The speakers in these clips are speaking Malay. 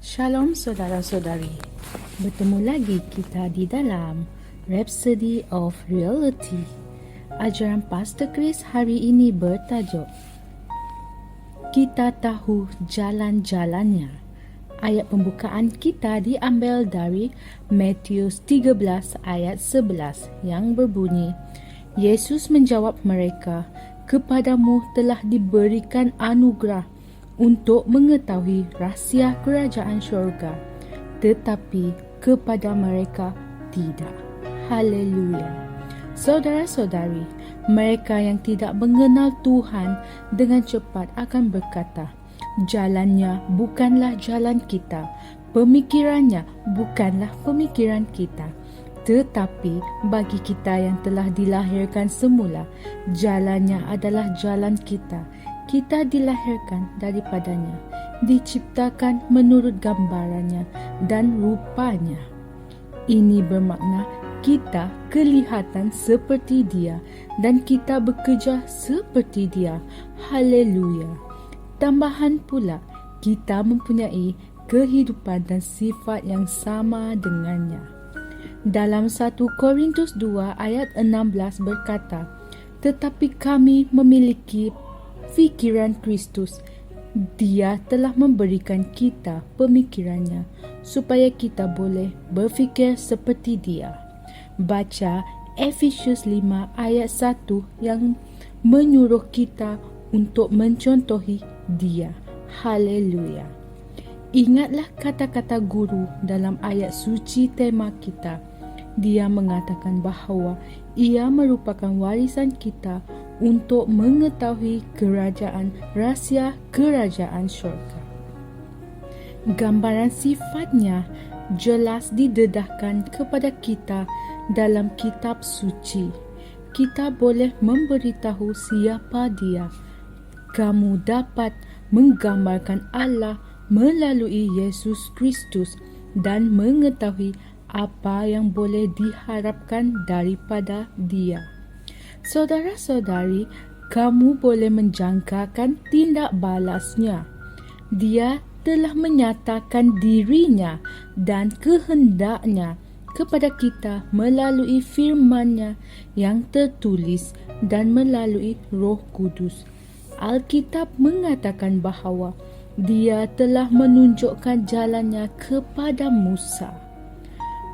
Shalom saudara-saudari, bertemu lagi kita di dalam Rhapsody of Reality. Ajaran Pastor Chris hari ini bertajuk Kita Tahu Jalan-Jalannya. Ayat pembukaan kita diambil dari Matius 13 ayat 11 yang berbunyi, Yesus menjawab mereka, "Kepadamu telah diberikan anugerah untuk mengetahui rahsia kerajaan syurga, tetapi kepada mereka tidak." Haleluya. Saudara-saudari, mereka yang tidak mengenal Tuhan dengan cepat akan berkata, jalannya bukanlah jalan kita, pemikirannya bukanlah pemikiran kita. Tetapi bagi kita yang telah dilahirkan semula, jalannya adalah jalan kita. Kita dilahirkan daripadanya, diciptakan menurut gambarannya dan rupanya. Ini bermakna kita kelihatan seperti Dia dan kita bekerja seperti Dia. Haleluya. Tambahan pula, kita mempunyai kehidupan dan sifat yang sama dengannya. Dalam 1 Korintus 2 ayat 16 berkata, "Tetapi kami memiliki fikiran Kristus. Dia telah memberikan kita pemikirannya supaya kita boleh berfikir seperti Dia." Baca Efesius 5 ayat 1 yang menyuruh kita untuk mencontohi Dia. Haleluya. Ingatlah kata-kata guru dalam ayat suci tema kita. Dia mengatakan bahawa ia merupakan warisan kita untuk mengetahui rahsia kerajaan syurga. Gambaran sifatnya jelas didedahkan kepada kita dalam kitab suci. Kita boleh memberitahu siapa Dia. Kamu dapat menggambarkan Allah melalui Yesus Kristus dan mengetahui apa yang boleh diharapkan daripada Dia. Saudara-saudari, kamu boleh menjangkakan tindak balasnya. Dia telah menyatakan dirinya dan kehendaknya kepada kita melalui firman-Nya yang tertulis dan melalui Roh Kudus. Alkitab mengatakan bahawa Dia telah menunjukkan jalannya kepada Musa.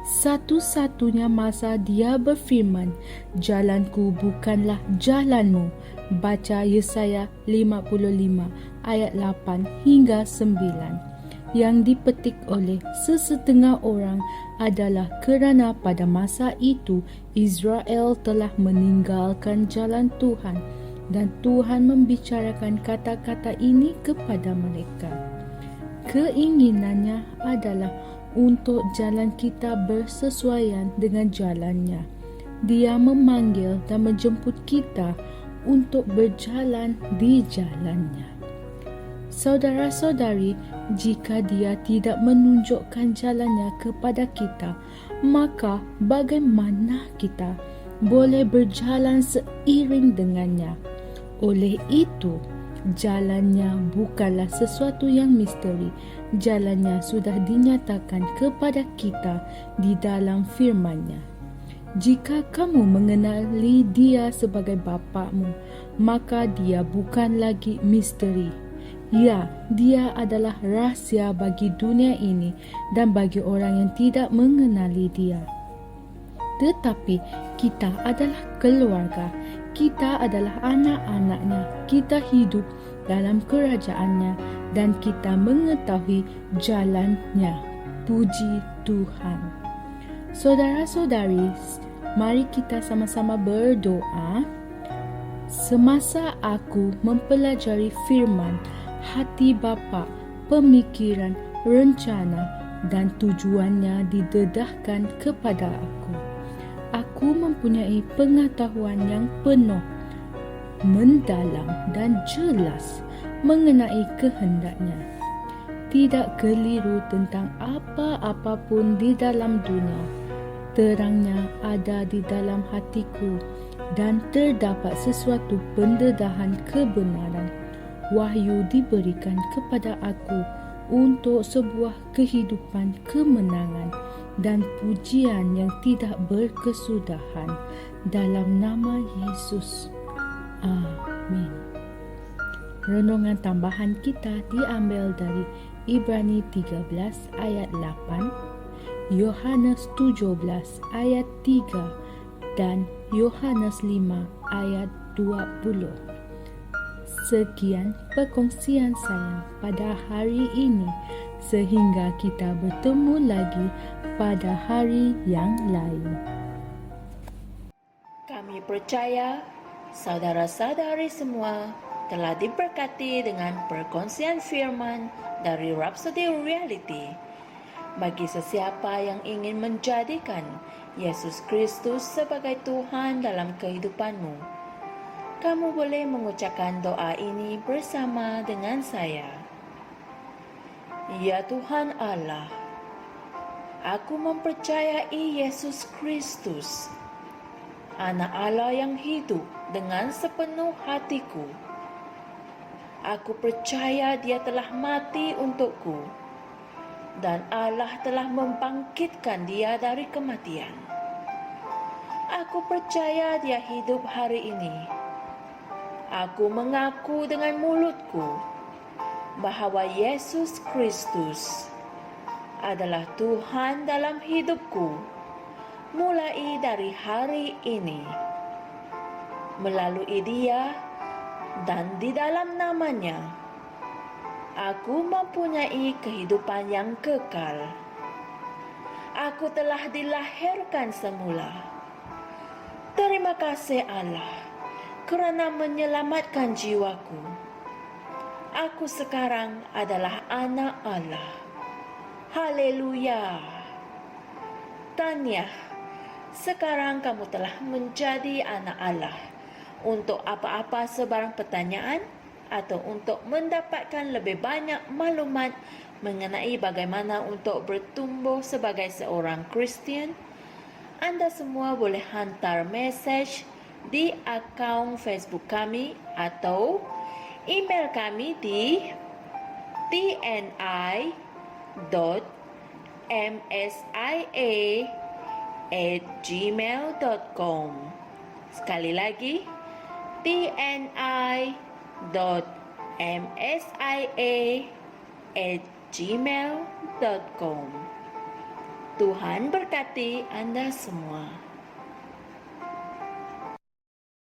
Satu-satunya masa Dia berfirman, "Jalanku bukanlah jalanmu." Baca Yesaya 55 ayat 8 hingga 9. Yang dipetik oleh sesetengah orang adalah kerana pada masa itu Israel telah meninggalkan jalan Tuhan dan Tuhan membicarakan kata-kata ini kepada mereka. Keinginannya adalah untuk jalan kita bersesuaian dengan jalannya. Dia memanggil dan menjemput kita untuk berjalan di jalannya. Saudara-saudari, jika Dia tidak menunjukkan jalannya kepada kita, maka bagaimana kita boleh berjalan seiring dengannya? Oleh itu, jalannya bukanlah sesuatu yang misteri. Jalannya sudah dinyatakan kepada kita di dalam firman-Nya. Jika kamu mengenali Dia sebagai Bapamu, maka Dia bukan lagi misteri. Ya, Dia adalah rahsia bagi dunia ini dan bagi orang yang tidak mengenali Dia. Tetapi kita adalah keluarga, kita adalah anak-anak-Nya, kita hidup dalam kerajaan-Nya dan kita mengetahui jalan-Nya. Puji Tuhan. Saudara-saudari, mari kita sama-sama berdoa. Semasa aku mempelajari firman, hati Bapa, pemikiran, rencana dan tujuannya didedahkan kepada aku. Aku mempunyai pengetahuan yang penuh, mendalam dan jelas mengenai kehendak-Nya. Tidak keliru tentang apa-apa pun di dalam dunia. Terangnya ada di dalam hatiku dan terdapat sesuatu pendedahan kebenaran. Wahyu diberikan kepada aku untuk sebuah kehidupan kemenangan dan pujian yang tidak berkesudahan. Dalam nama Yesus. Amin. Renungan tambahan kita diambil dari Ibrani 13 ayat 8, Yohanes 17 ayat 3 dan Yohanes 5 ayat 20. Sekian perkongsian saya pada hari ini, sehingga kita bertemu lagi pada hari yang lain. Kami percaya saudara-saudari semua telah diberkati dengan perkongsian firman dari Rhapsody Reality. Bagi sesiapa yang ingin menjadikan Yesus Kristus sebagai Tuhan dalam kehidupanmu, kamu boleh mengucapkan doa ini bersama dengan saya. Ya Tuhan Allah, aku mempercayai Yesus Kristus, Anak Allah yang hidup dengan sepenuh hatiku. Aku percaya Dia telah mati untukku, dan Allah telah membangkitkan Dia dari kematian. Aku percaya Dia hidup hari ini. Aku mengaku dengan mulutku bahwa Yesus Kristus adalah Tuhan dalam hidupku mulai dari hari ini. Melalui Dia dan di dalam nama-Nya, aku mempunyai kehidupan yang kekal. Aku telah dilahirkan semula. Terima kasih Allah kerana menyelamatkan jiwaku. Aku sekarang adalah anak Allah. Haleluya. Tahniah, sekarang kamu telah menjadi anak Allah. Untuk apa-apa sebarang pertanyaan atau untuk mendapatkan lebih banyak maklumat mengenai bagaimana untuk bertumbuh sebagai seorang Kristian, anda semua boleh hantar mesej di akaun Facebook kami atau email kami di tni.msia@gmail.com. Sekali lagi, tni.msia@gmail.com. Tuhan berkati Anda semua.